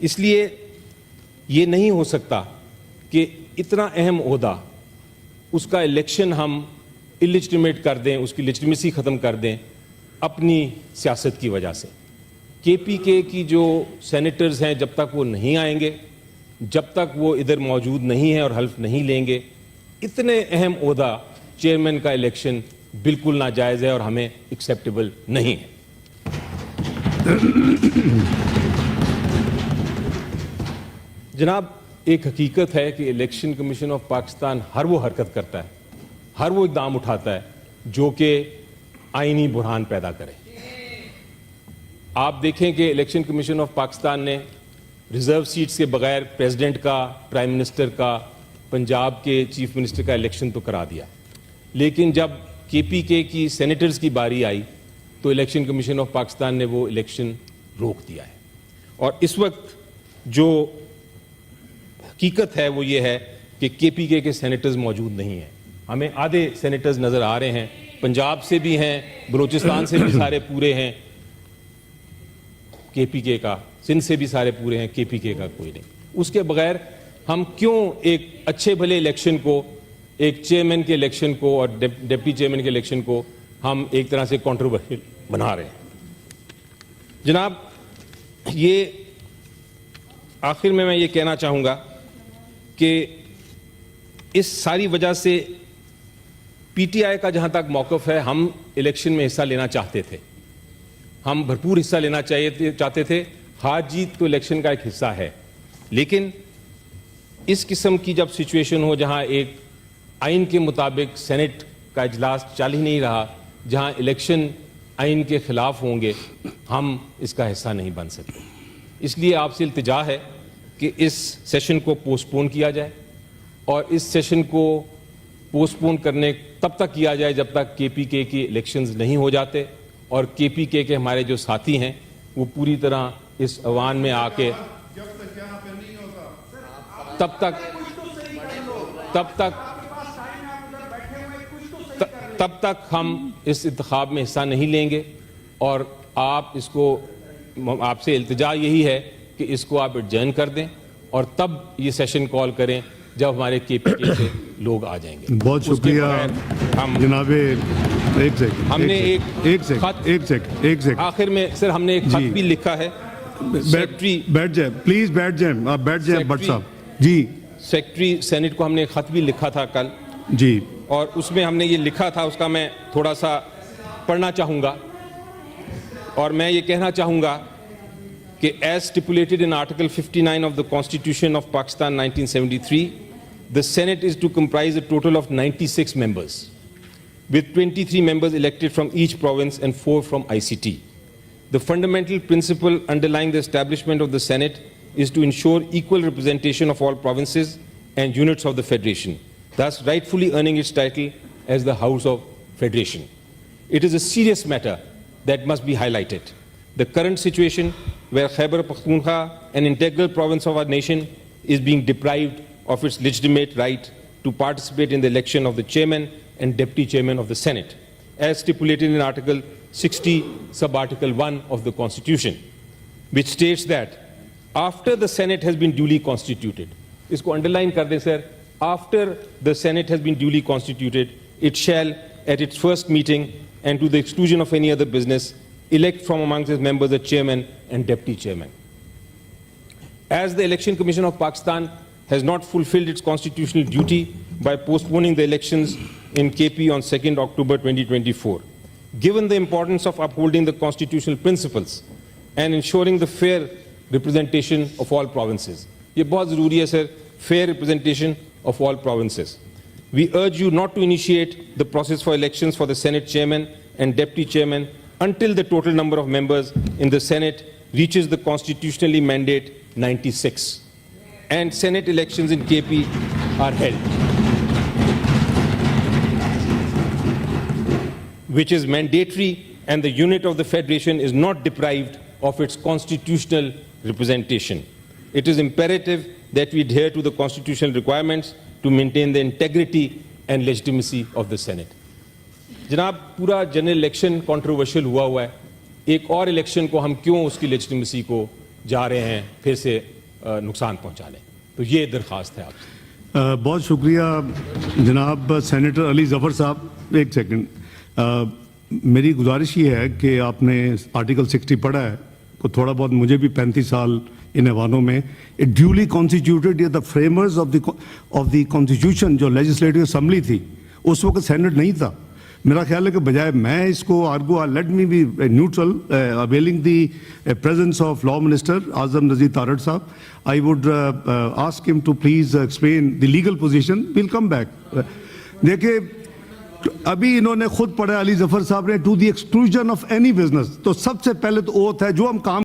اس لیے یہ نہیں ہو سکتا کہ اتنا اہم عہدہ اس کا الیکشن ہم اللیجٹمیٹ کر دیں, اس کی لیجٹمیسی ختم کر دیں اپنی سیاست کی وجہ سے. کے پی کے کی جو سینیٹرز ہیں جب تک وہ نہیں آئیں گے, جب تک وہ ادھر موجود نہیں ہیں اور حلف نہیں لیں گے, اتنے اہم عہدہ چیئرمین کا الیکشن بالکل ناجائز ہے اور ہمیں ایکسیپٹیبل نہیں ہے. جناب, ایک حقیقت ہے کہ الیکشن کمیشن آف پاکستان ہر وہ حرکت کرتا ہے, ہر وہ اقدام اٹھاتا ہے جو کہ آئینی بحران پیدا کرے. آپ دیکھیں کہ الیکشن کمیشن آف پاکستان نے ریزرو سیٹس کے بغیر پریزیڈنٹ کا, پرائم منسٹر کا, پنجاب کے چیف منسٹر کا الیکشن تو کرا دیا, لیکن جب کے پی کے کی سینیٹرز کی باری آئی تو الیکشن کمیشن آف پاکستان نے وہ الیکشن روک دیا ہے. اور اس وقت جو حقیقت ہے وہ یہ ہے کہ کے پی کے سینیٹرز موجود نہیں ہیں. ہمیں آدھے سینیٹرز نظر آ رہے ہیں, پنجاب سے بھی ہیں, بلوچستان سے بھی سارے پورے ہیں کے پی کے کا, سندھ سے بھی سارے پورے ہیں, کے پی کے کا کوئی نہیں. اس کے بغیر ہم کیوں ایک اچھے بھلے الیکشن کو, ایک چیئرمین کے الیکشن کو اور ڈپٹی چیئرمین کے الیکشن کو ہم ایک طرح سے کنٹروورشل بنا رہے ہیں. جناب, یہ آخر میں یہ کہنا چاہوں گا کہ اس ساری وجہ سے پی ٹی آئی کا جہاں تک موقف ہے, ہم الیکشن میں حصہ لینا چاہتے تھے, ہم بھرپور حصہ لینا چاہتے تھے. ہار جیت تو الیکشن کا ایک حصہ ہے, لیکن اس قسم کی جب سچویشن ہو جہاں ایک آئین کے مطابق سینٹ کا اجلاس چل ہی نہیں رہا, جہاں الیکشن آئین کے خلاف ہوں گے, ہم اس کا حصہ نہیں بن سکتے. اس لیے آپ سے التجا ہے کہ اس سیشن کو پوسٹ پون کیا جائے, اور اس سیشن کو پوسٹ پون کرنے تب تک کیا جائے جب تک کے پی کے کی الیکشنز نہیں ہو جاتے اور کے پی کے ہمارے جو ساتھی ہیں وہ پوری طرح اس ایوان میں آ کے تب تک ہم اس انتخاب میں حصہ نہیں لیں گے. اور آپ اس کو, آپ سے التجا یہی ہے کہ اس کو آپ ایڈجرن کر دیں اور تب یہ سیشن کال کریں جب ہمارے کے پی کے سے لوگ آ جائیں گے. بہت شکریہ جناب. ایک سیکنڈ, ہم نے ایک سیکنڈ آخر میں سر ہم نے ایک خط بھی لکھا ہے. بیٹھ جائیں پلیز, بیٹھ جائیں, آپ بیٹھ جائیں بٹ صاحب. جی, سیکرٹری سینٹ کو ہم نے ایک خط بھی لکھا تھا کل, جی, اور اس میں ہم نے یہ لکھا تھا, اس کا میں تھوڑا سا پڑھنا چاہوں گا. اور میں یہ کہنا چاہوں گا کہ as stipulated in Article 59 of the Constitution of Pakistan 1973, the Senate is to comprise a total of 96 members, with 23 members elected from each province and 4 from ICT. The fundamental principle underlying the establishment of the Senate is to ensure equal representation of all provinces and units of the Federation, thus rightfully earning its title as the House of Federation. It is a serious matter that must be highlighted. The current situation where Khyber Pakhtunkhwa, an integral province of our nation, is being deprived of its legitimate right to participate in the election of the chairman and deputy chairman of the Senate, as stipulated in Article 60, sub-article 1 of the Constitution, which states that after the Senate has been duly constituted, isko underline kar dein sir, after the Senate has been duly constituted, it shall, at its first meeting and to the exclusion of any other business, elect from amongst its members a chairman and deputy chairman. As the Election Commission of Pakistan has not fulfilled its constitutional duty by postponing the elections in KP on 2nd October 2024, given the importance of upholding the constitutional principles and ensuring the fair representation of all provinces. Ye bahut zaruri hai sir, fair representation of all provinces. We urge you not to initiate the process for elections for the Senate chairman and deputy chairman until the total number of members in the Senate reaches the constitutionally mandate 96 and Senate elections in KP are held, which is mandatory, and the unit of the Federation is not deprived of its constitutional representation. It is imperative that we adhere to the constitutional requirements to maintain the integrity and legitimacy of the Senate. جناب, پورا general election controversial ہوا ہے. ایک اور election کو ہم کیوں اس کی لیجٹیمیسی کو جا رہے ہیں پھر سے نقصان پہنچانے. تو یہ درخواست ہے آپ سے. بہت شکریہ جناب سینیٹر علی ظفر صاحب. ایک سیکنڈ, میری گزارش یہ ہے کہ آپ نے آرٹیکل 60 پڑھا ہے, کو تھوڑا بہت مجھے بھی 35 سال ان ایوانوں میں. It duly constituted, the framers of the constitution جو لیجسلیٹو اسمبلی تھی اس وقت سینٹ نہیں تھا. میرا خیال ہے کہ بجائے میں اس کو argue, let me be neutral availing the presence of law minister Azam Nazir Tarar صاحب, I would ask him to please explain the legal position. Welcome back. دیکھیں ابھی انہوں نے خود پڑھا علی ظفر صاحب نے, to the exclusion of any business. تو سب سے پہلے تو اوتھ ہے جو ہم کام